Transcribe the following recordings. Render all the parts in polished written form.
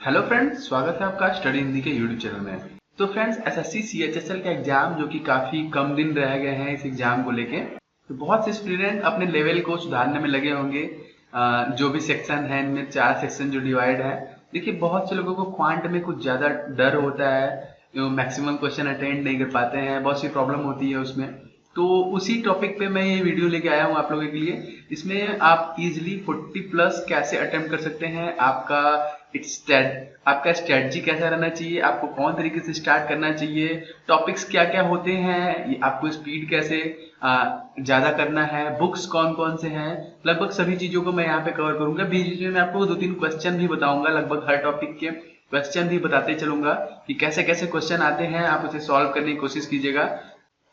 Hello friends, स्वागत है आपका स्टडी हिंदी के यूट्यूब चैनल में। तो फ्रेंड्स, एसएससी सीएचएसएल का एग्जाम जो कि काफ़ी कम दिन रह गए हैं इस एग्जाम को लेके, तो बहुत से स्टूडेंट अपने लेवल को सुधारने में लगे होंगे। जो भी सेक्शन है इनमें 4 सेक्शन जो डिवाइड है। देखिए, बहुत से लोगों को क्वांट में कुछ ज़्यादा डर होता है, मैक्सिमम क्वेश्चन अटेंड नहीं कर पाते हैं, बहुत सी प्रॉब्लम होती है उसमें। तो उसी टॉपिक पे मैं ये वीडियो लेके आया हूँ आप लोगों के लिए। इसमें आप इजीली 40 प्लस कैसे अटेम्प्ट कर सकते हैं, आपका स्ट्रेटजी कैसा रहना चाहिए, आपको कौन तरीके से स्टार्ट करना चाहिए, टॉपिक्स क्या क्या होते हैं, आपको स्पीड कैसे ज़्यादा करना है, बुक्स कौन कौन से हैं, लगभग सभी चीज़ों को मैं यहाँ पे कवर करूँगा। बीच बीच में मैं आपको 2-3 क्वेश्चन भी बताऊँगा, लगभग हर टॉपिक के क्वेश्चन भी बताते चलूँगा कि कैसे कैसे क्वेश्चन आते हैं, आप उसे सॉल्व करने की कोशिश कीजिएगा।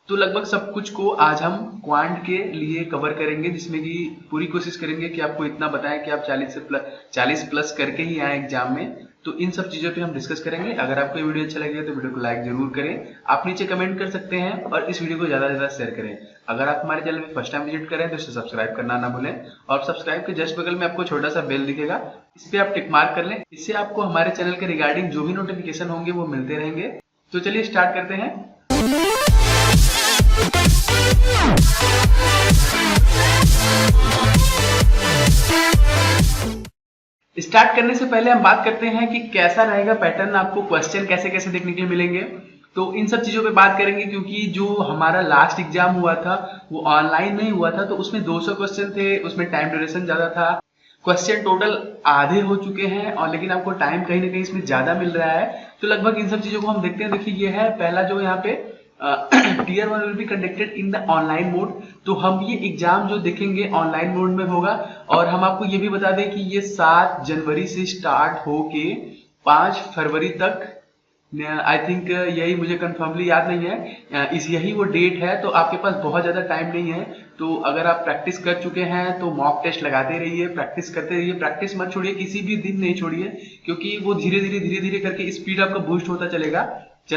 तो लगभग सब कुछ को आज हम क्वांट के लिए कवर करेंगे, जिसमें कि पूरी कोशिश करेंगे कि आपको इतना बताएं कि आप 40 प्लस करके ही आए एग्जाम में। तो इन सब चीज़ों पे हम डिस्कस करेंगे। अगर आपको ये वीडियो अच्छा लगे तो वीडियो को लाइक जरूर करें, आप नीचे कमेंट कर सकते हैं और इस वीडियो को ज़्यादा से ज़्यादा शेयर करें। अगर आप हमारे चैनल में फर्स्ट टाइम विजिट करें तो इसे सब्सक्राइब करना ना भूलें, और सब्सक्राइब के जस्ट बगल में आपको छोटा सा बेल दिखेगा, इस पर आप टिक मार्क कर लें। इससे आपको हमारे चैनल के रिगार्डिंग जो भी नोटिफिकेशन होंगे वो मिलते रहेंगे। तो चलिए स्टार्ट करते हैं। स्टार्ट करने से पहले हम बात करते हैं कि कैसा रहेगा पैटर्न, आपको क्वेश्चन कैसे कैसे देखने के लिए मिलेंगे। तो इन सब चीज़ों पे बात करेंगे, क्योंकि जो हमारा लास्ट एग्जाम हुआ था वो ऑनलाइन में ही हुआ था। तो उसमें 200 क्वेश्चन थे, उसमें टाइम ड्यूरेशन ज़्यादा था, क्वेश्चन टोटल आधे हो चुके हैं, और लेकिन आपको टाइम कहीं ना कहीं इसमें ज़्यादा मिल रहा है। तो लगभग इन सब चीज़ों को हम देखते हैं। देखिए, ये है पहला जो यहाँ पे tier 1 will be conducted in the online mode. तो हम ये एग्जाम जो देखेंगे ऑनलाइन मोड में होगा। और हम आपको ये भी बता दें कि ये 7 जनवरी से स्टार्ट होके 5 फरवरी तक, आई थिंक यही, मुझे कंफर्मली याद नहीं है, यही वो डेट है। तो आपके पास बहुत ज़्यादा टाइम नहीं है। तो अगर आप प्रैक्टिस कर चुके हैं तो मॉक टेस्ट लगाते रहिए, प्रैक्टिस करते रहिए, प्रैक्टिस मत छोड़िए, किसी भी दिन नहीं छोड़िए, क्योंकि वो धीरे धीरे करके स्पीड आपका बूस्ट होता चला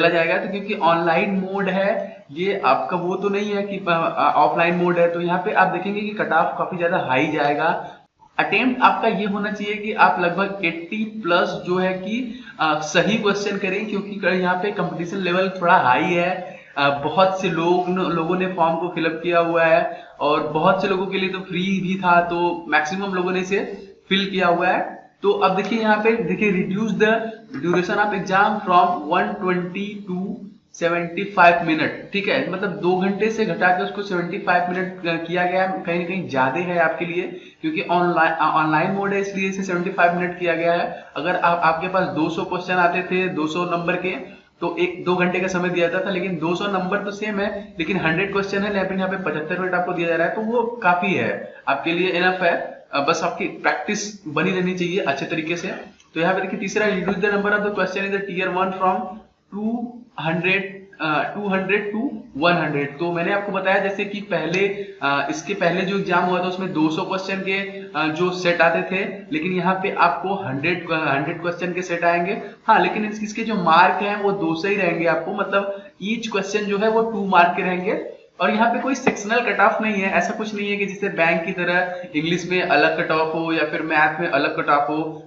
जाएगा। तो क्योंकि ऑनलाइन मोड है, ये आपका वो तो नहीं है कि ऑफलाइन मोड है। तो यहाँ पे आप देखेंगे कि कट ऑफ काफी ज्यादा हाई जाएगा। अटेम्प्ट आपका ये होना चाहिए कि आप लगभग 80 प्लस जो है कि सही क्वेश्चन करें, क्योंकि यहाँ पे कंपटीशन लेवल थोड़ा हाई है। बहुत से लोगों ने फॉर्म को फिलअप किया हुआ है, और बहुत से लोगों के लिए तो फ्री भी था, तो मैक्सिमम लोगों ने इसे फिल किया हुआ है। तो अब देखिए, यहाँ पे देखिए, reduce the duration of exam from 120 to 75 minute. ठीक है, मतलब 2 घंटे से घटा के उसको 75 मिनट किया गया है। कहीं ना कहीं ज्यादा है आपके लिए, क्योंकि ऑनलाइन मोड है, इसलिए इसे 75 मिनट किया गया है। अगर आपके पास 200 क्वेश्चन आते थे 200 नंबर के, तो 1-2 घंटे का समय दिया जाता था। लेकिन 200 नंबर तो सेम है, लेकिन 100 क्वेश्चन है, लेकिन यहाँ पे 75 मिनट आपको दिया जा रहा है। तो वो काफी है आपके लिए, इनफ है। बस आपकी प्रैक्टिस बनी रहनी चाहिए अच्छे तरीके से। तो यहाँ पे देखिए, तीसरा, reduce the number of the question in the tier 1 from 200 to 100। तो मैंने आपको बताया जैसे कि इसके पहले जो एग्जाम हुआ था उसमें 200 क्वेश्चन के जो सेट आते थे, लेकिन यहाँ पे आपको 100 क्वेश्चन के सेट आएंगे। हाँ, लेकिन इसके जो मार्क हैं वो 200 ही रहेंगे आपको, मतलब ईच क्वेश्चन जो है वो 2 मार्क के रहेंगे। और यहाँ पे कोई सेक्शनल कट ऑफ नहीं है, ऐसा कुछ नहीं है कि जैसे बैंक की तरह इंग्लिश में अलग कट ऑफ हो या फिर मैथ में अलग कट ऑफ हो,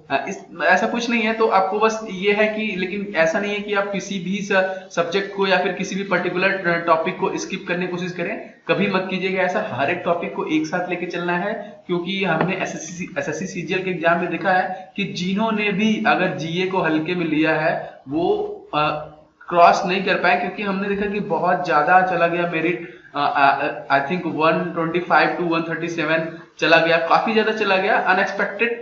ऐसा कुछ नहीं है। तो आपको बस ये है कि, लेकिन ऐसा नहीं है कि आप किसी भी सब्जेक्ट को या फिर किसी भी पर्टिकुलर टॉपिक को स्किप करने की कोशिश करें, कभी मत कीजिएगा ऐसा। हर एक टॉपिक को एक साथ लेके चलना है, क्योंकि हमने एसएससी सीजीएल के एग्जाम में देखा है कि जिन्होंने भी अगर जीए को हल्के में लिया है वो क्रॉस नहीं कर पाए, क्योंकि हमने देखा कि बहुत ज्यादा चला गया मेरिट। आई थिंक 125 टू 137 चला गया, काफी ज्यादा चला गया, अनएक्सपेक्टेड,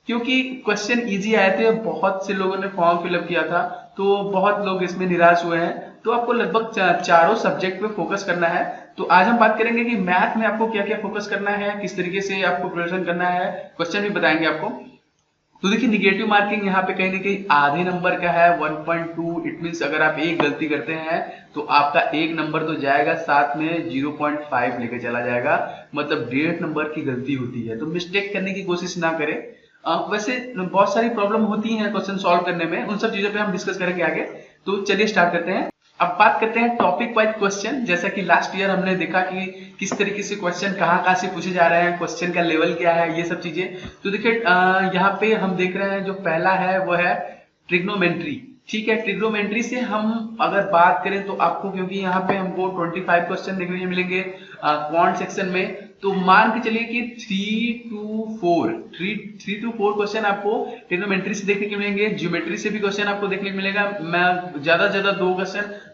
क्योंकि क्वेश्चन इजी आए थे। बहुत से लोगों ने फॉर्म फिलअप किया था, तो बहुत लोग इसमें निराश हुए हैं। तो आपको लगभग चारों सब्जेक्ट पे फोकस करना है। तो आज हम बात करेंगे कि मैथ में आपको क्या क्या फोकस करना है, किस तरीके से आपको प्रिपरेशन करना है, क्वेश्चन भी बताएंगे आपको। तो देखिए, निगेटिव मार्किंग यहाँ पे कहीं ना कहीं आधे नंबर का है, 1.2। इट मीन्स अगर आप एक गलती करते हैं तो आपका 1 नंबर तो जाएगा, साथ में 0.5 लेके चला जाएगा, मतलब 1.5 नंबर की गलती होती है। तो मिस्टेक करने की कोशिश ना करें। वैसे बहुत सारी प्रॉब्लम होती है क्वेश्चन सॉल्व करने में, उन सब चीजों पे हम डिस्कस करेंगे आगे। तो चलिए स्टार्ट करते हैं। अब बात करते हैं टॉपिक वाइज क्वेश्चन। जैसा कि लास्ट ईयर हमने देखा कि किस तरीके से क्वेश्चन कहाँ से पूछे जा रहे हैं, क्वेश्चन का लेवल क्या है, ये सब चीजें। तो देखिए, यहाँ पे हम देख रहे हैं जो पहला है वो है ट्रिग्नोमेट्री। ठीक है, ट्रिग्नोमेट्री से हम अगर बात करें तो आपको, क्योंकि यहाँ पे हमको 25 क्वेश्चन देखने को मिलेंगे क्वांट सेक्शन में, तो मान के चलिए कि 3 to 4 क्वेश्चन आपको ट्रिग्नोमेट्री से देखने को मिलेंगे। ज्योमेट्री से भी क्वेश्चन आपको देखने को मिलेगा, मैं ज्यादा से ज्यादा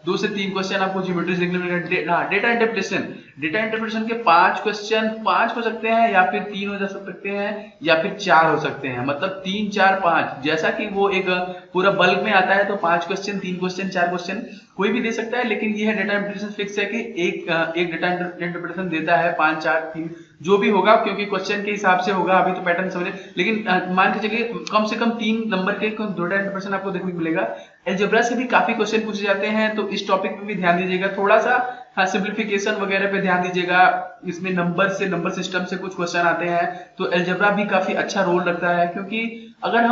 2 से 3 क्वेश्चन आपको ज्योमेट्री से देखने को मिलेगा। डेटा इंटरप्रिटेशन के 5 क्वेश्चन 5 हो सकते हैं, या फिर 3 हो सकते हैं, या फिर 4 हो सकते हैं, मतलब 3 4 5, जैसा कि वो एक पूरा बल्क में आता है तो 5 क्वेश्चन 3 क्वेश्चन 4 क्वेश्चन कोई भी दे सकता है। लेकिन ये है डेटा इंटरप्रिटेशन फिक्स है कि एक डेटा इंटरप्रिटेशन देता है 5 4 3 जो भी होगा, क्योंकि क्वेश्चन के हिसाब से होगा, अभी तो पैटर्न समझे। लेकिन मान के चलिए कम से कम 3 नंबर के डेटा इंटरप्रिटेशन आपको देखने को मिलेगा। अलजेब्रा से भी काफी क्वेश्चन पूछे जाते हैं, तो इस टॉपिक पे भी ध्यान दीजिएगा, थोड़ा सा सिंप्लीफिकेशन वगैरह पे ध्यान दीजिएगा। इसमें नंबर सिस्टम से कुछ क्वेश्चन आते हैं, तो अलजेब्रा भी काफी अच्छा रोल रखता है। क्योंकि अगर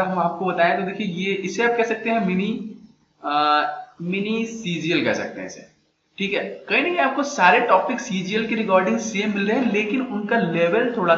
हम आपको बताएं तो देखिए, ये इसे आप कह सकते हैं मिनी सीजीएल कह सकते हैं इसे। ठीक है, कहीं नहीं आपको सारे टॉपिक सीजीएल के रिगार्डिंग सेम मिल रहे हैं, लेकिन उनका लेवल थोड़ा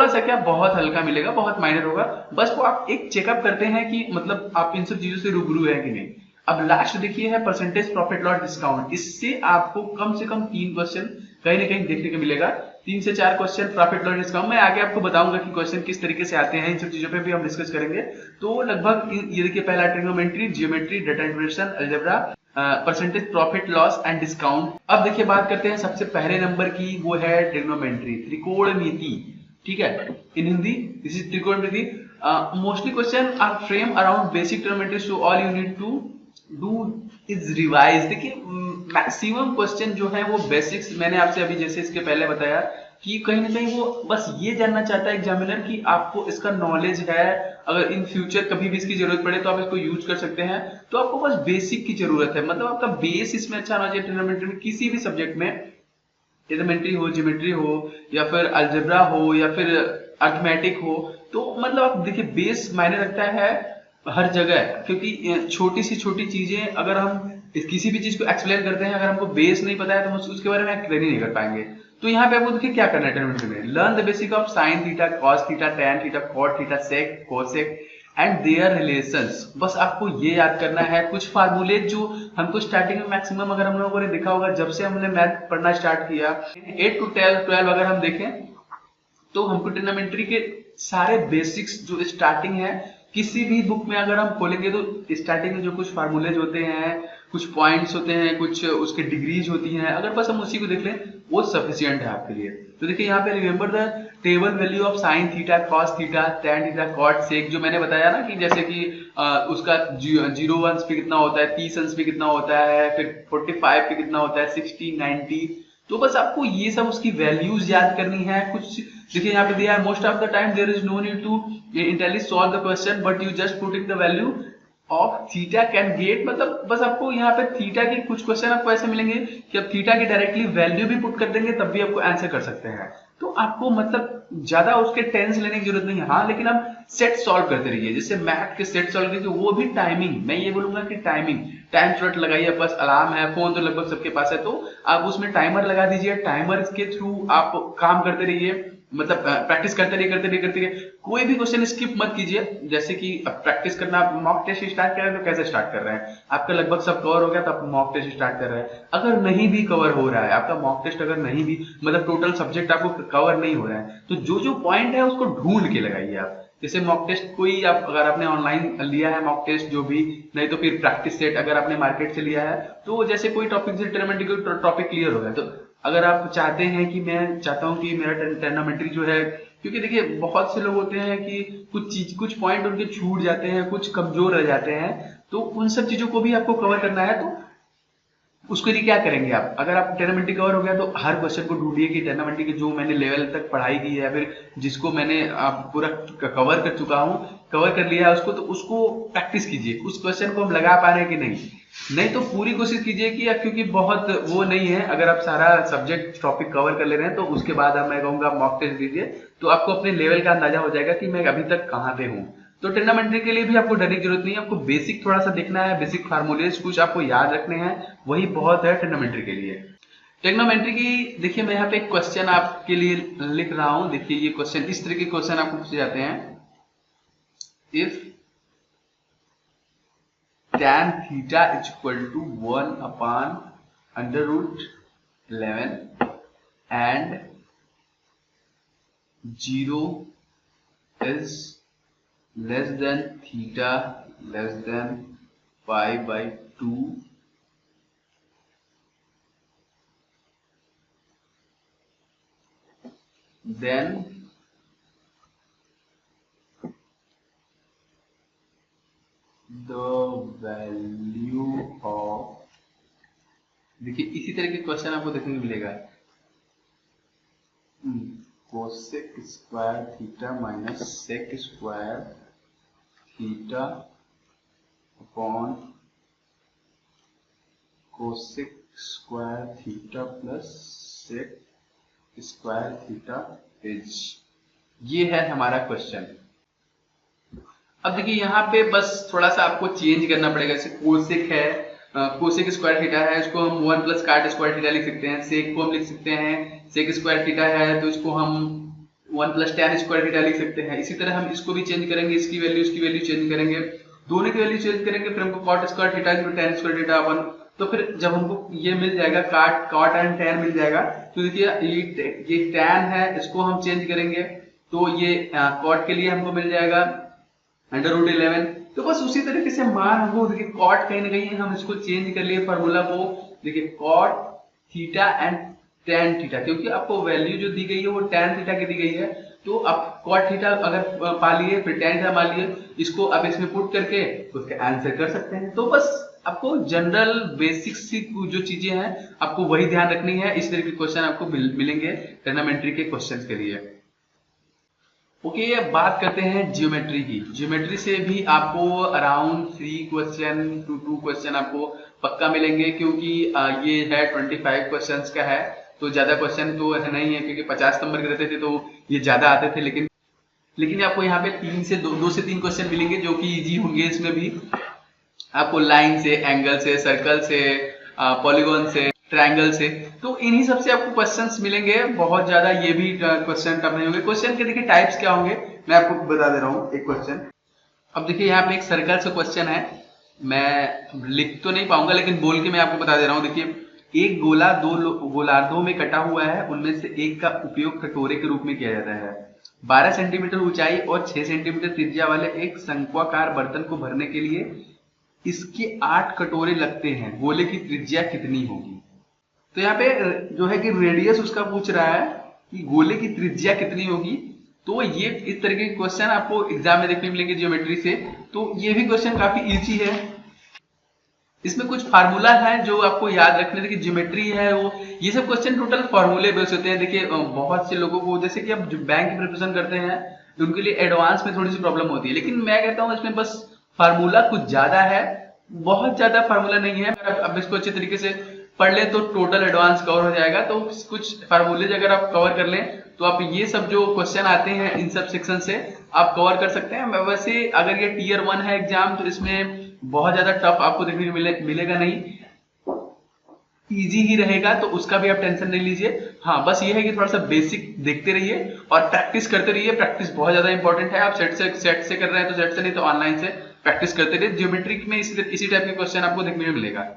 सा क्या बहुत हल्का मिलेगा, बहुत माइनर होगा। बस वो आप एक चेकअप करते हैं कि मतलब आप इन सब चीजों से रूबरू है कि नहीं। अब लास्ट देखिए है परसेंटेज प्रॉफिट लॉस डिस्काउंट। इससे आपको कम से कम 3 क्वेश्चन कहीं ना कहीं देखने को मिलेगा, 3 से 4 क्वेश्चन प्रॉफिट लॉस डिस्काउंट। मैं आगे आपको बताऊंगा कि क्वेश्चन किस तरीके से आते हैं, इन सब चीजों पे भी हम डिस्कस करेंगे। तो लगभग ये देखिए, पहला trigonometry, geometry, data interpretation, algebra, percentage profit loss and discount. अब देखिए बात करते हैं सबसे पहले नंबर की, वो है ट्रिग्नोमेट्री, त्रिकोणमिति। ठीक है, इन हिंदी दिस इज ट्रिकोणमिति। Mostly question are frame around basic trigonometry, so all you need to do is revise. देखिए मैक्सिमम क्वेश्चन जो है वो बेसिक्स, मैंने आपसे अभी जैसे इसके पहले बताया कि कहीं ना कहीं वो बस ये जानना चाहता है एग्जामिनर कि आपको इसका नॉलेज है, अगर इन फ्यूचर कभी भी इसकी जरूरत पड़े तो आप इसको यूज कर सकते हैं। तो आपको बस बेसिक की जरूरत है, मतलब आपका बेस इसमें अच्छा होना चाहिए। ट्रिग्नोमेट्री में किसी भी सब्जेक्ट में, ट्रिग्नोमेट्री हो, ज्योमेट्री हो, या फिर अलजेब्रा हो, या फिर अर्थमेटिक हो, तो मतलब आप देखिए बेस मायने रखता है हर जगह। क्योंकि छोटी सी छोटी चीजें अगर हम किसी भी चीज को एक्सप्लेन करते हैं, अगर हमको बेस नहीं पता है तो हम उसके बारे में एक्सप्लेन ही नहीं कर पाएंगे। तो यहाँ पे आपको देखिए क्या करना है ट्रिग्नोमेट्री में, learn the basic of sine theta, cos theta, tan theta, cot theta, sec, cosec and their relations. बस आपको ये याद करना है कुछ फार्मूले जो हमको स्टार्टिंग में मैक्सिमम, अगर हम लोगों ने देखा होगा जब से हमने मैथ पढ़ना स्टार्ट किया 8 to 12 अगर हम देखें तो हमको ट्रिग्नोमेट्री के सारे बेसिक्स जो स्टार्टिंग है, किसी भी बुक में अगर हम खोलेंगे तो स्टार्टिंग में जो कुछ फार्मूलेज होते हैं, कुछ पॉइंट्स होते हैं, कुछ उसके डिग्रीज होती हैं, अगर बस हम उसी को देख लें वो सफिशिएंट है आपके लिए। तो देखिए यहाँ पे remember the table value of sine theta, cos theta, tan theta, cot, sec, जो मैंने बताया ना कि जैसे कि उसका 0 अंश पे कितना होता है, 30 अंश पे कितना होता है, फिर 45 पे कितना होता है, 60, 90। तो बस आपको ये सब उसकी वैल्यूज याद करनी है। कुछ देखिए यहाँ पे दिया है, most of the time there is no need to entirely solve the question but you just put in the value of theta can get. मतलब बस आपको यहाँ पे थीटा के कुछ क्वेश्चन आपको ऐसे मिलेंगे कि आप थीटा की डायरेक्टली वैल्यू भी पुट कर देंगे तब भी आपको आंसर कर सकते हैं। तो आपको मतलब ज्यादा उसके टेंस लेने की जरूरत नहीं है। हाँ, लेकिन आप सेट सॉल्व करते रहिए, जैसे मैथ के सेट सॉल्व कीजिए, वो भी टाइमिंग, मैं ये बोलूंगा कि टाइम स्लॉट लगाइए। बस अलार्म है, फोन तो लगभग सबके पास है, तो आप उसमें टाइमर लगा दीजिए, टाइमर के थ्रू आप काम करते रहिए, मतलब प्रैक्टिस करते रहिए। कोई भी क्वेश्चन स्किप मत कीजिए। जैसे कि अब प्रैक्टिस करना, आप मॉक टेस्ट स्टार्ट कर रहे हैं तो कैसे स्टार्ट कर रहे हैं, आपका लगभग सब कवर हो गया तो आप मॉक टेस्ट स्टार्ट कर रहे हैं। अगर नहीं भी कवर हो रहा है आपका मॉक टेस्ट, अगर नहीं भी मतलब टोटल सब्जेक्ट आपको कवर नहीं हो रहा है, तो जो पॉइंट है उसको ढूंढ के लगाइए आप। जैसे मॉक टेस्ट कोई आप अगर आपने ऑनलाइन लिया है मॉक टेस्ट, जो भी नहीं तो फिर प्रैक्टिस सेट अगर आपने मार्केट से लिया है, तो जैसे कोई टॉपिक से ट्रिग्नोमेट्री टॉपिक क्लियर हो गया, तो अगर आप चाहते हैं कि मैं चाहता हूं कि मेरा ट्रिग्नोमेट्री जो है, क्योंकि देखिए बहुत से लोग होते हैं कि कुछ पॉइंट उनके छूट जाते हैं, कुछ कमजोर रह जाते हैं, तो उन सब चीजों को भी आपको कवर करना है। तो उसके लिए क्या करेंगे आप, अगर आप ट्रिग्नोमेट्री कवर हो गया तो हर क्वेश्चन को ढूंढिए कि ट्रिग्नोमेट्री की जो मैंने लेवल तक पढ़ाई की है, फिर जिसको मैंने पूरा कवर कर चुका हूं, कवर कर लिया है उसको, तो उसको प्रैक्टिस कीजिए, उस क्वेश्चन को हम लगा पा रहे हैं कि नहीं तो पूरी कोशिश कीजिए कि, क्योंकि बहुत वो नहीं है, अगर आप सारा सब्जेक्ट टॉपिक कवर कर ले रहे हैं तो उसके बाद मैं कहूंगा मॉक टेस्ट दीजिए, तो आपको अपने लेवल का अंदाजा हो जाएगा कि मैं अभी तक कहाँ पे हूँ। तो ट्रिग्नोमेट्री के लिए भी आपको डरने की जरूरत नहीं है, आपको बेसिक थोड़ा सा देखना है, बेसिक फार्मूलेज कुछ आपको याद रखने हैं, वही बहुत है ट्रिग्नोमेट्री के लिए। ट्रिग्नोमेट्री की देखिए मैं यहाँ पे एक क्वेश्चन आपके लिए लिख रहा हूं, देखिए ये क्वेश्चन, इस तरह के क्वेश्चन आपको पूछे जाते हैं। If tan theta is equal to 1/√11 and 0 is less than theta less than pi/2, then the value of, देखिए इसी तरह के क्वेश्चन आपको देखने को मिलेगा, cosec square theta minus sec square theta upon cosec square theta plus sec square theta is, ये है हमारा क्वेश्चन। अब देखिए यहाँ पे बस थोड़ा सा आपको चेंज करना पड़ेगा। जैसे कोसेक है, कोसेक स्क्वायर थीटा है, इसको हम 1 प्लस काट स्क्वायर थीटा लिख सकते हैं। सेक को हम लिख सकते हैं, सेक स्क्वायर थीटा है तो इसको हम 1 प्लस tan स्क्वायर थीटा लिख सकते हैं। इसी तरह हम इसको भी चेंज करेंगे, इसकी वैल्यू चेंज करेंगे, दोनों की वैल्यू चेंज करेंगे, फिर हमको cot square theta tan square theta अपन, तो फिर जब हमको ये मिल जाएगा कॉट एंड tan मिल जाएगा, तो देखिए ये tan है, इसको हम चेंज करेंगे तो ये कॉट के लिए हमको मिल जाएगा √11। तो बस उसी तरीके से मान हमको देखिए कॉट कहीं ना कहीं हम इसको चेंज कर लिए फार्मूला को, देखिए cot theta and tan theta, क्योंकि आपको वैल्यू जो दी गई है वो tan थीटा की दी गई है, तो आप कॉट थीटा अगर पा लिए फिर tan थीटा मान लिए, इसको अब इसमें पुट करके उसका आंसर कर सकते हैं। तो बस आपको जनरल बेसिक सी जो चीजें हैं आपको वही ध्यान रखनी है। इस तरह के क्वेश्चन आपको मिलेंगे ट्रिग्नोमेट्री के क्वेश्चन के लिए। ओके, अब बात करते हैं जियोमेट्री की। जियोमेट्री से भी आपको अराउंड 3 क्वेश्चन टू 2 क्वेश्चन आपको पक्का मिलेंगे, क्योंकि ये है 25 क्वेश्चंस का है, तो ज्यादा क्वेश्चन तो नहीं है, क्योंकि 50 नंबर के रहते थे तो ये ज्यादा आते थे, लेकिन आपको यहाँ पे 2 से 3 क्वेश्चन मिलेंगे जो कि इजी होंगे। इसमें भी आपको लाइन से, एंगल से, सर्कल से, पॉलीगॉन से, ट्रायंगल से, तो इन्हीं सबसे आपको क्वेश्चंस मिलेंगे। बहुत ज्यादा ये भी क्वेश्चन टफ नहीं होंगे। क्वेश्चन के देखिए टाइप्स क्या होंगे मैं आपको बता दे रहा हूँ। एक क्वेश्चन, अब देखिए यहाँ पे एक सर्कल से क्वेश्चन है, मैं लिख तो नहीं पाऊंगा लेकिन बोल के मैं आपको बता दे रहा हूँ। देखिए एक गोला 2 गोलार्धों में कटा हुआ है, उनमें से एक का उपयोग कटोरे के रूप में किया जाता है। 12 सेंटीमीटर ऊंचाई और 6 सेंटीमीटर त्रिज्या वाले एक शंक्वाकार बर्तन को भरने के लिए इसके 8 कटोरे लगते हैं, गोले की त्रिज्या कितनी होगी? तो यहाँ पे जो है कि रेडियस उसका पूछ रहा है कि गोले की त्रिज्या कितनी होगी। तो ये इस तरीके के क्वेश्चन आपको एग्जाम में देखने मिलेंगे जियोमेट्री से। तो ये भी क्वेश्चन काफी इजी है, इसमें कुछ फार्मूला है जो आपको याद रखने। देखिए ज्योमेट्री है वो, ये सब क्वेश्चन टोटल फार्मूले बेस्ड होते हैं। देखिए बहुत से लोगों को, जैसे कि अब जो बैंक की प्रिपरेशन करते हैं उनके लिए एडवांस में थोड़ी सी प्रॉब्लम होती है, लेकिन मैं कहता हूँ इसमें बस फार्मूला कुछ ज्यादा है, बहुत ज्यादा फार्मूला नहीं है। अब इसको अच्छे तरीके से पढ़ ले तो टोटल एडवांस कवर हो जाएगा। तो कुछ फार्मूले अगर आप कवर कर लें तो आप ये सब जो क्वेश्चन आते हैं इन सब सेक्शन से आप कवर कर सकते हैं। वैसे अगर ये टियर 1 है एग्जाम, तो इसमें बहुत ज्यादा टफ आपको देखने को मिलेगा नहीं, इजी ही रहेगा, तो उसका भी आप टेंशन नहीं लीजिए। हाँ, बस ये है कि थोड़ा सा बेसिक देखते रहिए और प्रैक्टिस करते रहिए। प्रैक्टिस बहुत ज्यादा इंपॉर्टेंट है। आप सेट से कर रहे हैं तो सेट से, नहीं तो ऑनलाइन से प्रैक्टिस करते रहिए। ज्योमेट्री में इसी टाइप के क्वेश्चन आपको देखने को मिलेगा।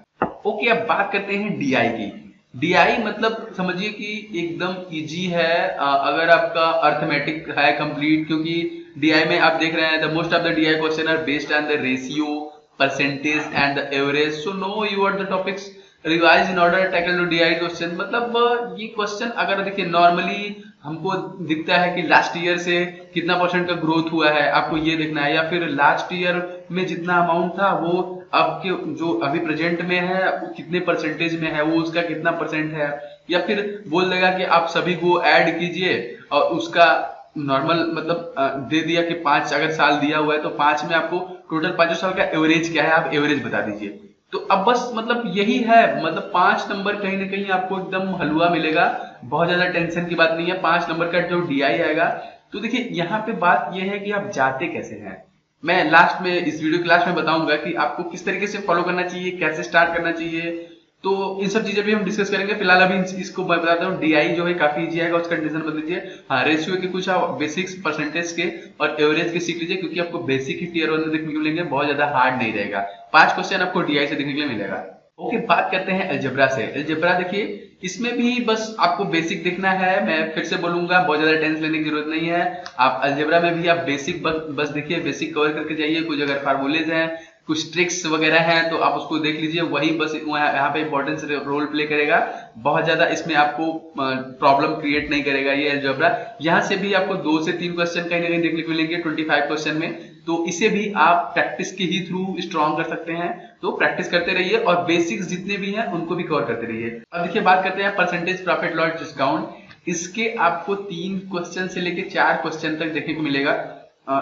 ओके, अब बात करते हैं डीआई की। डीआई मतलब समझिए कि एकदम इजी है अगर आपका अर्थमेटिक है कंप्लीट, क्योंकि डीआई में आप देख रहे हैं the most of the DI question are based on the ratio, percentage and the average. So know you are the topics revise in order tackle to DI question. मतलब ये question अगर देखिए नॉर्मली हमको दिखता है कि लास्ट ईयर से कितना % का ग्रोथ हुआ है, आपको ये देखना है, या फिर लास्ट ईयर में जितना अमाउंट था वो आपके जो अभी प्रेजेंट में है वो कितने % में है, वो उसका कितना % है, या फिर बोल देगा कि आप सभी को ऐड कीजिए और उसका नॉर्मल मतलब दे दिया कि 5 अगर साल दिया हुआ है तो 5 में आपको टोटल 5 साल का एवरेज क्या है, आप एवरेज बता दीजिए। तो अब बस मतलब यही है, मतलब 5 नंबर कहीं ना कहीं आपको एकदम हलवा मिलेगा, बहुत ज्यादा टेंशन की बात नहीं है। 5 नंबर का जो डीआई आएगा। तो देखिए यहाँ पे बात यह है कि आप जाते कैसे हैं, मैं लास्ट में इस वीडियो क्लास में बताऊंगा कि आपको किस तरीके से फॉलो करना चाहिए, कैसे स्टार्ट करना चाहिए। तो इन सब चीजें भी हम डिस्कस करेंगे। फिलहाल अभी इसको मैं बताता हूँ, डीआई जो है काफी इजी आएगा, उसका डिसीजन बदल लीजिए। हाँ, रेशियो के कुछ बेसिक्स, परसेंटेज के और एवरेज के सीख लीजिए, क्योंकि आपको बेसिक ही टियर 1 में देखने को मिलेंगे, बहुत ज्यादा हार्ड नहीं रहेगा। 5 क्वेश्चन आपको डीआई से देखने के लिए मिलेगा। ओके, बात करते हैं अलजेब्रा से। अलजेब्रा देखिए, इसमें भी बस आपको बेसिक देखना है। मैं फिर से बोलूंगा, बहुत ज्यादा टेंशन लेने की जरूरत नहीं है। आप अलजेब्रा में भी आप बेसिक बस देखिए, बेसिक कवर करके जाइए। कुछ अगर फार्मूलेज हैं, कुछ ट्रिक्स वगैरह हैं तो आप उसको देख लीजिए, वही बस यहाँ पे इंपॉर्टेंस रोल प्ले करेगा। बहुत ज्यादा इसमें आपको प्रॉब्लम क्रिएट नहीं करेगा ये अलजेब्रा। यहाँ से भी आपको 2 से 3 क्वेश्चन कहीं ना कहीं देखने को मिलेंगे 25 क्वेश्चन में, तो इसे भी आप प्रैक्टिस के ही थ्रू स्ट्रॉन्ग कर सकते हैं। तो प्रैक्टिस करते रहिए और बेसिक्स जितने भी हैं उनको भी कवर करते रहिए। अब देखिए, बात करते हैं परसेंटेज प्रॉफिट लॉस डिस्काउंट। इसके आपको 3 क्वेश्चन से लेके 4 क्वेश्चन तक देखने को मिलेगा।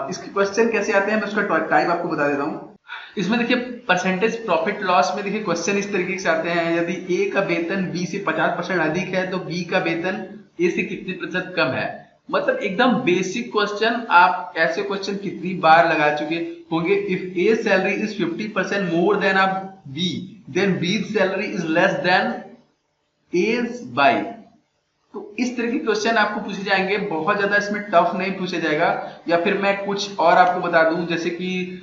इसके क्वेश्चन कैसे आते हैं मैं उसका टाइप आपको बता देता हूँ। इसमें देखिए, परसेंटेज प्रॉफिट लॉस में देखिए क्वेश्चन इस तरीके से आते हैं। यदि ए का वेतन बी से 50% अधिक है तो बी का वेतन ए से कितने प्रतिशत कम है। मतलब एकदम बेसिक क्वेश्चन। आप ऐसे क्वेश्चन कितनी बार लगा चुके होंगे। If A salary is 50% more than of B, then B salary is less than A by. तो इस तरह के क्वेश्चन आपको पूछे जाएंगे। बहुत ज्यादा इसमें टफ नहीं पूछा जाएगा। या फिर मैं कुछ और आपको बता दूं, जैसे कि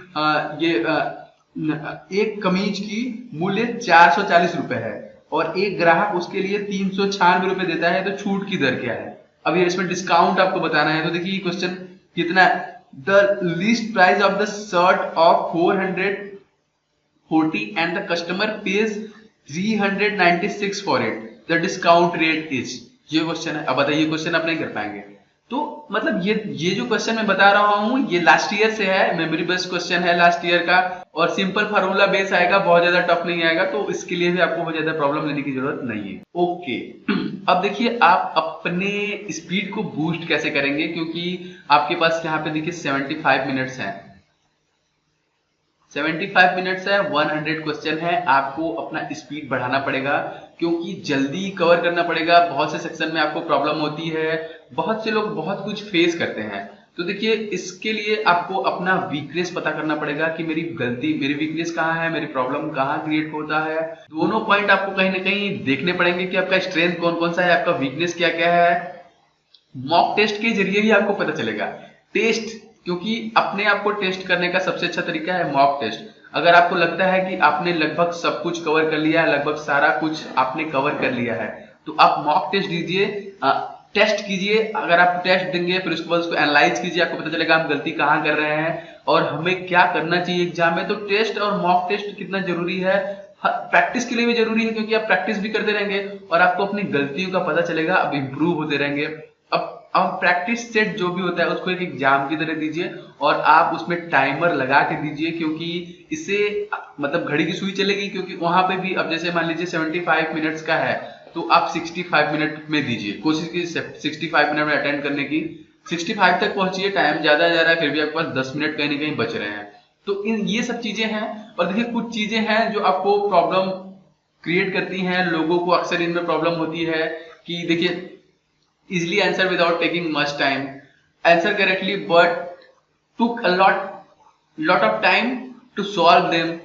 एक कमीज की मूल्य 440 रुपए है और एक ग्राहक उसके लिए 396 रुपए देता है, तो छूट की दर क्या है। अब ये इसमें डिस्काउंट आपको बताना है। तो देखिए क्वेश्चन कितना है। The least price of the shirt of 440 and the customer page 396 for it, the discount rate is. ये क्वेश्चन है। अब बताइए, क्वेश्चन आप नहीं कर पाएंगे। तो मतलब ये जो क्वेश्चन मैं बता रहा हूं ये लास्ट ईयर से है, मेमोरी बेस्ड क्वेश्चन है लास्ट ईयर का, और सिंपल फार्मूला बेस आएगा, बहुत ज्यादा टफ नहीं आएगा। तो इसके लिए भी आपको बहुत ज्यादा प्रॉब्लम लेने की जरूरत नहीं है। ओके, अब देखिए आप अपने स्पीड को बूस्ट कैसे करेंगे, क्योंकि आपके पास यहाँ पे देखिए 75 मिनट्स हैं। 75 मिनट्स है, 100 क्वेश्चन है। आपको अपना स्पीड बढ़ाना पड़ेगा क्योंकि जल्दी कवर करना पड़ेगा। बहुत से सेक्शन में आपको प्रॉब्लम होती है, बहुत से लोग बहुत कुछ फेस करते हैं। तो देखिए, इसके लिए आपको अपना वीकनेस पता करना पड़ेगा कि मेरी वीकनेस कहाँ है, मेरी प्रॉब्लम कहाँ क्रिएट होता है। दोनों पॉइंट आपको कहीं ना कहीं देखने पड़ेंगे कि आपका स्ट्रेंथ कौन कौन सा है, आपका वीकनेस क्या क्या है। मॉक टेस्ट के जरिए ही आपको पता चलेगा। टेस्ट, क्योंकि अपने आप को टेस्ट करने का सबसे अच्छा तरीका है मॉक टेस्ट। अगर आपको लगता है कि आपने लगभग सब कुछ कवर कर लिया है, लगभग सारा कुछ आपने कवर कर लिया है, तो आप मॉक टेस्ट दीजिए, टेस्ट कीजिए। अगर आप टेस्ट देंगे फिर उसके बाद उसको एनालाइज कीजिए, आपको पता चलेगा हम गलती कहाँ कर रहे हैं और हमें क्या करना चाहिए एग्जाम में। तो टेस्ट और मॉक टेस्ट कितना जरूरी है, प्रैक्टिस के लिए भी जरूरी है, क्योंकि आप प्रैक्टिस भी करते रहेंगे और आपको अपनी गलतियों का पता चलेगा, अब इंप्रूव होते रहेंगे। अब प्रैक्टिस सेट जो भी होता है उसको एक एग्जाम की तरह दीजिए और आप उसमें टाइमर लगा के दीजिए, क्योंकि इससे मतलब घड़ी की सुई चलेगी। क्योंकि वहां पे भी अब जैसे मान लीजिए 75 मिनट्स का है तो आप 65 मिनट में दीजिए, कोशिश कीजिए 65 मिनट में अटेंड करने की। 65 तक पहुंचिए, टाइम ज्यादा जा रहा है फिर भी आपके पास 10 मिनट कहीं ना कहीं बच रहे हैं। तो ये सब चीजें हैं। और देखिए, कुछ चीजें हैं जो आपको प्रॉब्लम क्रिएट करती हैं, लोगों को अक्सर इनमें प्रॉब्लम होती है कि देखिए, easily answer without taking much time, answer correctly but took a lot of time to solve them।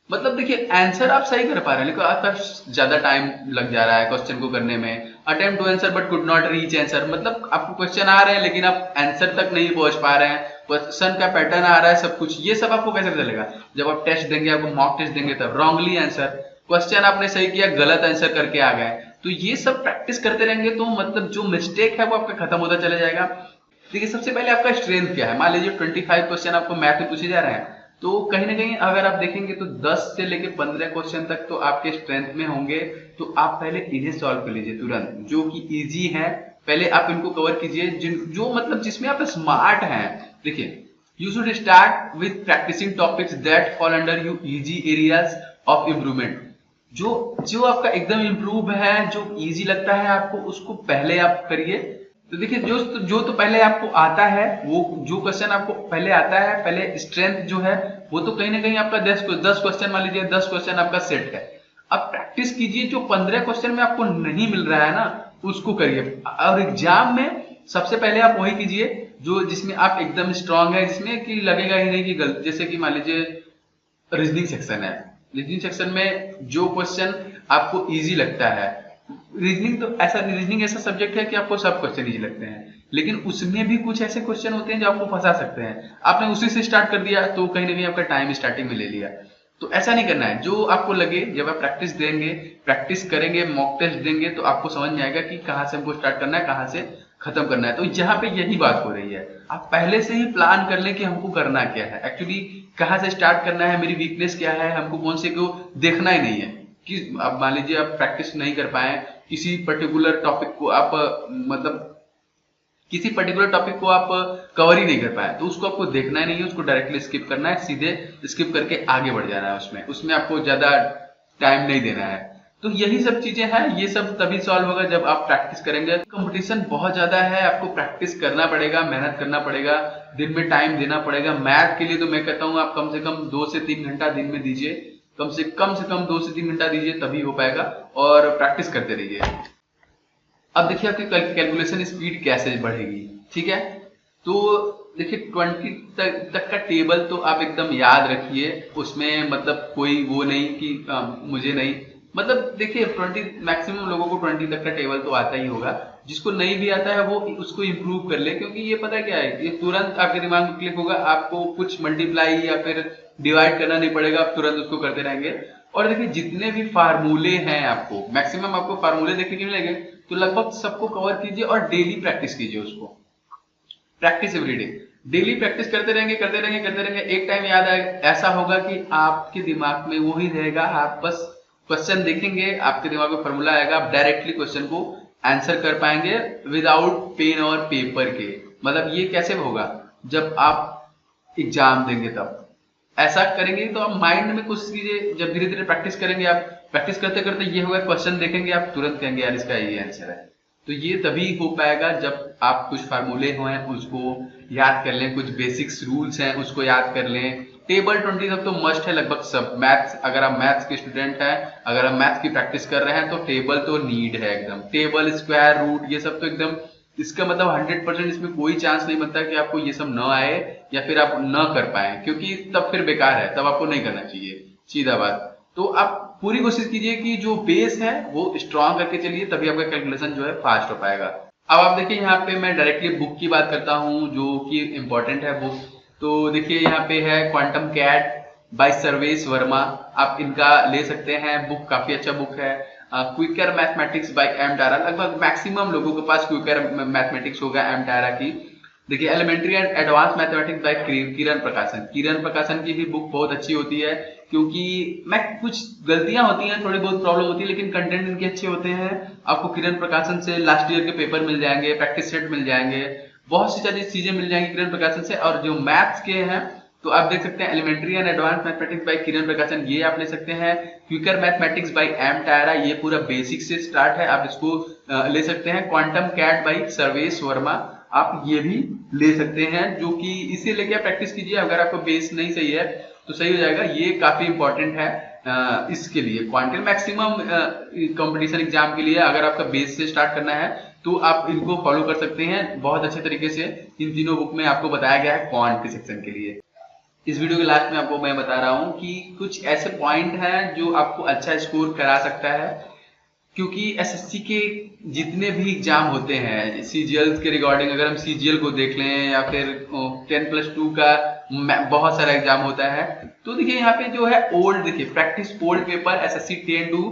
मतलब देखिए, आंसर आप सही कर पा रहे हैं लेकिन आपका ज्यादा टाइम लग जा रहा है क्वेश्चन को करने में। Attempt to answer but could not reach answer, मतलब आपको क्वेश्चन आ रहे हैं लेकिन आप आंसर तक नहीं पहुंच पा रहे हैं। क्वेश्चन का पैटर्न आ रहा है, सब कुछ, ये सब आपको कैसे चलेगा जब आप टेस्ट देंगे, आपको मॉक टेस्ट देंगे तब। रॉन्गली आंसर, क्वेश्चन आपने सही किया, गलत आंसर करके आ गए। तो ये सब प्रैक्टिस करते रहेंगे तो मतलब जो मिस्टेक है वो आपका खत्म होता चला जाएगा। देखिए, सबसे पहले आपका स्ट्रेंथ क्या है। मान लीजिए 25 क्वेश्चन आपको मैथ में पूछे जा रहे हैं, तो कहीं ना कहीं अगर आप देखेंगे तो 10 से लेके 15 क्वेश्चन तक तो आपके स्ट्रेंथ में होंगे। तो आप पहले इन्हें सॉल्व कर लीजिए तुरंत, जो कि इजी है। पहले आप इनको कवर कीजिए, जो मतलब जिसमें आप स्मार्ट हैं। देखिए, you should start with practicing topics that fall under you easy areas of improvement. जो आपका एकदम इम्प्रूव है, जो इजी लगता है आपको, उसको पहले आप करिए। तो देखिए, जो तो पहले आपको आता है, वो जो क्वेश्चन आपको पहले आता है, पहले स्ट्रेंथ जो है वो तो कहीं ना कहीं आपका 10 क्वेश्चन, मान लीजिए 10 क्वेश्चन आपका सेट है। अब प्रैक्टिस कीजिए, जो 15 क्वेश्चन में आपको नहीं मिल रहा है ना उसको करिए। और एग्जाम में सबसे पहले आप वही कीजिए जो जिसमें आप एकदम स्ट्रांग है, जिसमें कि लगेगा ही नहीं कि गलत। जैसे कि मान लीजिए रीजनिंग सेक्शन है, रीजनिंग सेक्शन में जो क्वेश्चन आपको इजी लगता है, रीजनिंग ऐसा सब्जेक्ट है कि आपको सब क्वेश्चन इजी लगते हैं, लेकिन उसमें भी कुछ ऐसे क्वेश्चन होते हैं जो आपको फंसा सकते हैं। आपने उसी से स्टार्ट कर दिया तो कहीं ना कहीं आपका टाइम स्टार्टिंग में ले लिया। तो ऐसा नहीं करना है, जो आपको लगे जब आप प्रैक्टिस देंगे, प्रैक्टिस करेंगे, मॉक टेस्ट देंगे तो आपको समझ में आएगा कि कहाँ से हमको स्टार्ट करना है, कहाँ से खत्म करना है। तो यहाँ पे यही बात हो रही है, आप पहले से ही प्लान कर लें कि हमको करना क्या है, एक्चुअली कहाँ से स्टार्ट करना है, मेरी वीकनेस क्या है, हमको कौन से को देखना ही नहीं है। कि अब मान लीजिए आप प्रैक्टिस नहीं कर पाए किसी पर्टिकुलर टॉपिक को, आप मतलब किसी पर्टिकुलर टॉपिक को आप कवर ही नहीं कर पाए, तो उसको आपको देखना ही नहीं है, उसको डायरेक्टली स्किप करना है, सीधे स्किप करके आगे बढ़ जाना है, उसमें आपको ज्यादा टाइम नहीं देना है। तो यही सब चीजें हैं, ये सब तभी सॉल्व होगा जब आप प्रैक्टिस करेंगे। कंपटीशन बहुत ज्यादा है, आपको प्रैक्टिस करना पड़ेगा, मेहनत करना पड़ेगा, दिन में टाइम देना पड़ेगा। मैथ के लिए तो मैं कहता हूँ आप कम से कम 2 से 3 घंटा दिन में दीजिए, कम से कम 2 से 3 घंटा दीजिए, तभी हो पाएगा, और प्रैक्टिस करते रहिए। अब देखिए आपकी कैलकुलेशन स्पीड कैसे बढ़ेगी, ठीक है। तो देखिए 20 तक का टेबल तो आप एकदम याद रखिए, उसमें मतलब कोई वो नहीं कि मुझे नहीं, मतलब देखिए 20 मैक्सिमम लोगों को 20 तक का टेबल तो आता ही होगा, जिसको नहीं भी आता है वो उसको इम्प्रूव कर ले, क्योंकि ये पता क्या है, ये तुरंत आपके दिमाग में क्लिक होगा, आपको कुछ मल्टीप्लाई या फिर डिवाइड करना नहीं पड़ेगा, आप तुरंत उसको करते रहेंगे। और देखिए जितने भी फार्मूले हैं, आपको मैक्सिमम आपको फार्मूले देखने के मिलेंगे, तो लगभग सबको कवर कीजिए और डेली प्रैक्टिस कीजिए उसको, प्रैक्टिस एवरीडे, डेली प्रैक्टिस करते रहेंगे करते रहेंगे करते रहेंगे, एक टाइम याद आएगा, ऐसा होगा कि आपके दिमाग में वही रहेगा, आप बस क्वेश्चन देखेंगे, आपके दिमाग में फॉर्मूला आएगा, आप डायरेक्टली क्वेश्चन को आंसर कर पाएंगे विदाउट पेन और पेपर के। मतलब ये कैसे होगा, जब आप एग्जाम देंगे तब ऐसा करेंगे, तो आप माइंड में कोशिश कीजिए, जब धीरे धीरे प्रैक्टिस करेंगे, आप प्रैक्टिस करते करते ये होगा, क्वेश्चन देखेंगे आप तुरंत कहेंगे यार इसका ये आंसर है। तो ये तभी हो पाएगा जब आप कुछ फार्मूले हो हैं उसको याद कर लें, कुछ बेसिक्स रूल्स हैं उसको याद कर लें। टेबल 20 तक तो मस्ट है लगभग सब। मैथ्स, अगर आप मैथ्स के स्टूडेंट हैं, अगर आप मैथ्स की प्रैक्टिस कर रहे हैं तो टेबल तो नीड है एकदम, टेबल, स्क्वायर रूट, ये सब तो एकदम, इसका मतलब 100% इसमें कोई चांस नहीं बनता कि आपको ये सब न आए या फिर आप न कर पाए, क्योंकि तब फिर बेकार है, तब आपको नहीं करना चाहिए, सीधा बात। तो आप पूरी कोशिश कीजिए कि जो बेस है वो स्ट्रॉन्ग करके चलिए, तभी आपका कैलकुलेशन जो है फास्ट हो पाएगा। अब आप देखिए यहाँ पे मैं डायरेक्टली बुक की बात करता हूँ जो कि इंपॉर्टेंट है बुक। तो देखिए यहाँ पे है quantum CAT by Sarvesh Verma, आप इनका ले सकते हैं, बुक काफी अच्छा बुक है। Quicker mathematics by M Tyra, लगभग मैक्सिमम लोगों के पास क्विकर मैथमेटिक्स होगा एम टारा की। देखिए elementary and advance mathematics by Kiran Prakashan, Kiran प्रकाशन की भी बुक बहुत अच्छी होती है, क्योंकि मैं कुछ गलतियां होती हैं, थोड़ी बहुत प्रॉब्लम होती है, लेकिन कंटेंट इनके अच्छे होते हैं। आपको किरण प्रकाशन से लास्ट ईयर के पेपर मिल जाएंगे, प्रैक्टिस सेट मिल जाएंगे, बहुत सी सारी चीजें मिल जाएंगी किरण प्रकाशन से। और जो मैथ्स के हैं तो आप देख सकते हैं elementary and advance mathematics by Kiran Prakashan, ये आप ले सकते हैं। Quicker mathematics by M Tyra, ये पूरा बेसिक से स्टार्ट है, आप इसको ले सकते हैं। Quantum CAT by Sarvesh Verma, आप ये भी ले सकते हैं, जो कि इसे लेके आप प्रैक्टिस कीजिए। अगर आपका बेस नहीं सही है तो सही हो जाएगा, ये काफी इंपॉर्टेंट है इसके लिए। क्वांटम मैक्सिमम कंपटीशन एग्जाम के लिए अगर आपका बेस से स्टार्ट करना है तो आप इनको फॉलो कर सकते हैं बहुत अच्छे तरीके से। इन तीनों बुक में आपको बताया गया है क्वांट के सेक्शन के लिए। इस वीडियो के लास्ट में आपको मैं बता रहा हूं कि कुछ ऐसे पॉइंट हैं जो आपको अच्छा स्कोर करा सकता है, क्योंकि एसएससी के जितने भी एग्जाम होते हैं, सीजीएल के रिगार्डिंग अगर हम सीजीएल को देख लें या फिर 10+2 का बहुत सारा एग्जाम होता है, तो देखिए यहाँ पे जो है ओल्ड, देखिए practice old paper SSC tend to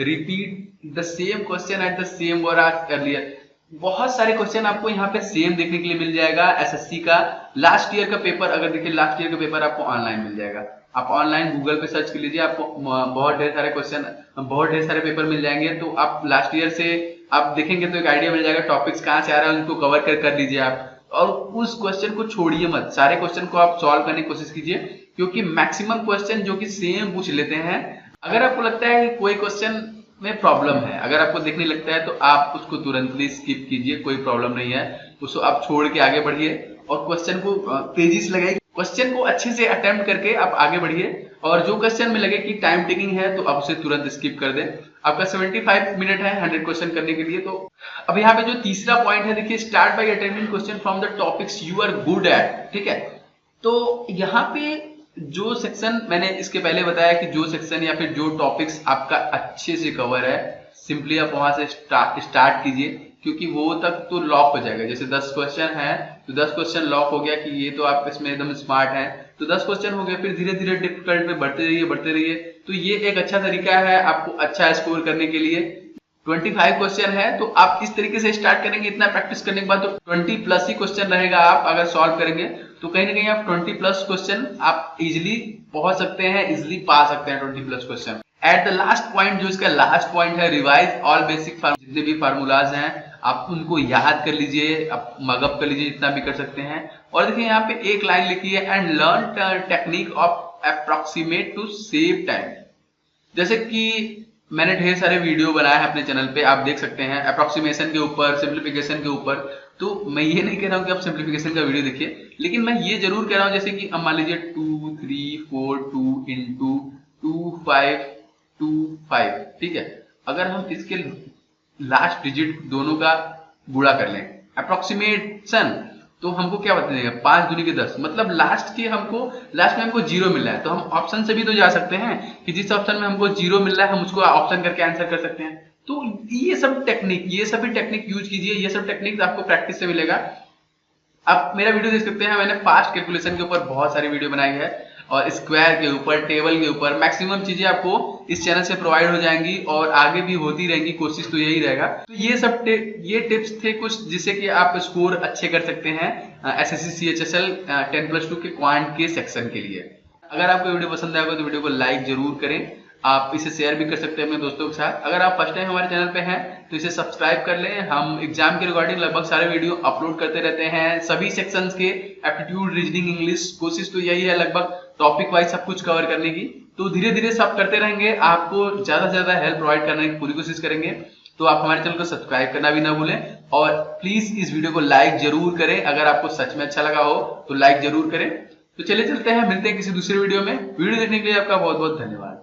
repeat the same question at the same were as earlier. बहुत सारे क्वेश्चन आपको यहाँ पे सेम देखने के लिए मिल जाएगा। एसएससी का लास्ट ईयर का पेपर, अगर देखिए लास्ट ईयर का पेपर आपको ऑनलाइन मिल जाएगा, आप ऑनलाइन गूगल पे सर्च कर लीजिए, आपको बहुत ढेर सारे क्वेश्चन, बहुत ढेर सारे पेपर मिल जाएंगे। तो आप लास्ट ईयर से आप देखेंगे तो एक आइडिया मिल जाएगा टॉपिक्स कहाँ से आ रहा है, उनको कवर कर लीजिए आप, और उस क्वेश्चन को छोड़िए मत, सारे क्वेश्चन को आप सॉल्व करने की कोशिश कीजिए, क्योंकि मैक्सिमम क्वेश्चन जो कि सेम पूछ लेते हैं। अगर आपको लगता है कि कोई क्वेश्चन में प्रॉब्लम है, अगर आपको देखने लगता है तो आप उसको तुरंतली स्किप कीजिए, कोई प्रॉब्लम नहीं है, उसको आप छोड़ के आगे बढ़िए और क्वेश्चन को तेजी से लगाइए, क्वेश्चन को अच्छे से अटेम्प्ट करके आप आगे बढ़िए। और जो क्वेश्चन में लगे कि टाइम टेकिंग है तो आप उसे तुरंत स्किप कर दें। आपका 75 मिनट है 100 क्वेश्चन करने के लिए। तो अब यहाँ पे जो तीसरा पॉइंट है, देखिए start by attempting question from the topics you are good at, ठीक है। तो यहाँ पे जो सेक्शन मैंने इसके पहले बताया कि जो सेक्शन या फिर जो टॉपिक्स आपका अच्छे से कवर है, सिंपली आप वहां से स्टार्ट कीजिए। क्योंकि वो तक तो लॉक हो जाएगा। जैसे 10 क्वेश्चन है तो 10 क्वेश्चन लॉक हो गया कि ये तो आप इसमें एकदम स्मार्ट हैं, तो 10 क्वेश्चन हो गए, फिर धीरे धीरे डिफिकल्ट में बढ़ते रहिए। तो ये एक अच्छा तरीका है आपको अच्छा स्कोर करने के लिए। 25 क्वेश्चन है तो आप इस तरीके से स्टार्ट करेंगे, इतना प्रैक्टिस करने के बाद तो 20 प्लस ही क्वेश्चन रहेगा। आप अगर सॉल्व करेंगे तो कहीं ना कहीं आप 20 प्लस क्वेश्चन आप इजिली पहुंच सकते हैं, इजिली पा सकते हैं 20 plus question. At the last point, जो इसका लास्ट पॉइंट है, रिवाइज ऑल बेसिक जितने भी फार्मूलाज हैं आप उनको याद कर लीजिए, आप मगअप कर लीजिए जितना भी कर सकते हैं। और देखिए यहाँ पे एक लाइन लिखी है, and learn technique of approximate to save time. जैसे कि मैंने ढेर सारे वीडियो बनाए हैं अपने चैनल पे, आप देख सकते हैं अप्रोक्सीमेशन के ऊपर, सिंप्लीफिकेशन के ऊपर। तो मैं ये नहीं कह रहा हूँ कि आप सिंप्लीफिकेशन का वीडियो देखिए, लेकिन मैं ये जरूर कह रहा हूँ जैसे कि अब मान लीजिए 2 3 4 2 into 2 5 2 5, ठीक है। अगर हम इसके लास्ट डिजिट दोनों का गुणा कर लें अप्रोक्सीमेशन, तो हमको क्या बता देगा, 5 दूनी के 10, मतलब लास्ट में हमको 0 मिल रहा है। तो हम ऑप्शन से भी तो जा सकते हैं कि जिस ऑप्शन में हमको 0 मिल रहा है हम उसको ऑप्शन करके आंसर कर सकते हैं। तो ये सभी टेक्निक यूज कीजिए, ये सब टेक्निक आपको प्रैक्टिस से मिलेगा। आप मेरा वीडियो देख सकते हैं, मैंने पास्ट कैलकुलेशन के ऊपर बहुत सारी वीडियो बनाई है और स्क्वायर के ऊपर, टेबल के ऊपर, मैक्सिमम चीजें आपको इस चैनल से प्रोवाइड हो जाएंगी और आगे भी होती रहेंगी, कोशिश तो यही रहेगा। तो ये टिप्स थे कुछ जिससे कि आप स्कोर अच्छे कर सकते हैं SSC CHSL 10+2 के क्वांट के सेक्शन के लिए। अगर आपको वीडियो पसंद आएगा तो वीडियो को लाइक जरूर करें, आप इसे शेयर भी कर सकते हैं अपने दोस्तों के साथ। अगर आप फर्स्ट टाइम हमारे चैनल पे हैं तो इसे सब्सक्राइब कर लें। हम एग्जाम के रिगार्डिंग लगभग सारे वीडियो अपलोड करते रहते हैं, सभी सेक्शंस के, एप्टीट्यूड, रीजनिंग, इंग्लिश। कोशिश तो यही है लगभग टॉपिक वाइज सब कुछ कवर करने की। तो धीरे धीरे सब करते रहेंगे, आपको ज्यादा से ज्यादा हेल्प प्रोवाइड करने की पूरी कोशिश करेंगे। तो आप हमारे चैनल को सब्सक्राइब करना भी ना भूलें और प्लीज इस वीडियो को लाइक जरूर करें। अगर आपको सच में अच्छा लगा हो तो लाइक जरूर करें। तो चलिए चलते हैं, मिलते हैं किसी दूसरे वीडियो में। वीडियो देखने के लिए आपका बहुत बहुत धन्यवाद।